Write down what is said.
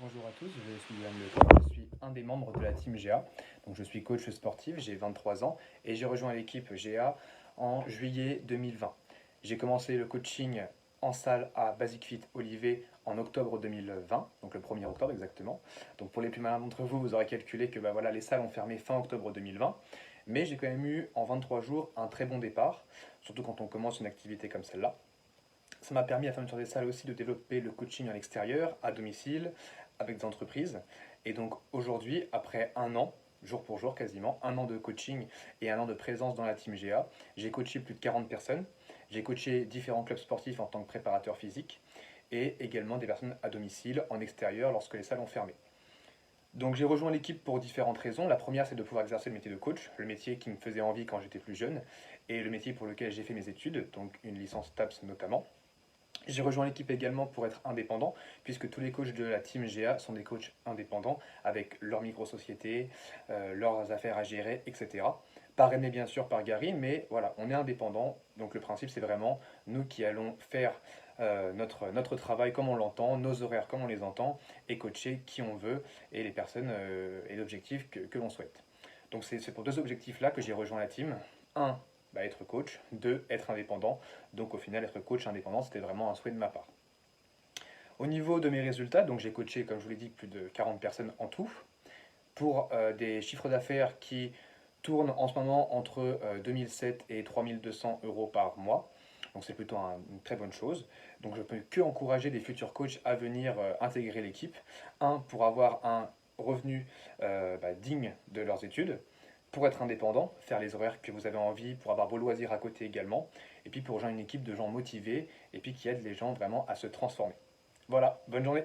Bonjour à tous, je suis Guillaume Leclerc, je suis un des membres de la team GA. Donc je suis coach sportif, j'ai 23 ans et j'ai rejoint l'équipe GA en juillet 2020. J'ai commencé le coaching en salle à Basic Fit Olivet en octobre 2020, donc le 1er octobre exactement. Donc pour les plus malins d'entre vous, vous aurez calculé que voilà, les salles ont fermé fin octobre 2020. Mais j'ai quand même eu en 23 jours un très bon départ, surtout quand on commence une activité comme celle-là. Ça m'a permis à la fermeture des salles aussi de développer le coaching à l'extérieur, à domicile, avec des entreprises. Et donc aujourd'hui, après un an, jour pour jour quasiment, un an de coaching et un an de présence dans la team GA, j'ai coaché plus de 40 personnes. J'ai coaché différents clubs sportifs en tant que préparateur physique et également des personnes à domicile, en extérieur, lorsque les salles ont fermé. Donc j'ai rejoint l'équipe pour différentes raisons. La première, c'est de pouvoir exercer le métier de coach, le métier qui me faisait envie quand j'étais plus jeune, et le métier pour lequel j'ai fait mes études, donc une licence TAPS notamment. J'ai rejoint l'équipe également pour être indépendant, puisque tous les coachs de la team GA sont des coachs indépendants, avec leur micro-société, leurs affaires à gérer, etc. Parrainé bien sûr par Gary, mais voilà, on est indépendant, donc le principe c'est vraiment nous qui allons faire notre travail comme on l'entend, nos horaires comme on les entend, et coacher qui on veut, et les personnes et l'objectif que l'on souhaite. Donc c'est pour deux objectifs-là que j'ai rejoint la team. Un, être coach. Deux, être indépendant. Donc au final, être coach indépendant, c'était vraiment un souhait de ma part. Au niveau de mes résultats, donc j'ai coaché, comme je vous l'ai dit, plus de 40 personnes en tout, pour des chiffres d'affaires qui tournent en ce moment entre 2007 et 3200 euros par mois. Donc c'est plutôt une très bonne chose. Donc je peux que encourager des futurs coachs à venir intégrer l'équipe. Un, pour avoir un revenu digne de leurs études, pour être indépendant, faire les horaires que vous avez envie, pour avoir vos loisirs à côté également, et puis pour rejoindre une équipe de gens motivés, et puis qui aident les gens vraiment à se transformer. Voilà, bonne journée.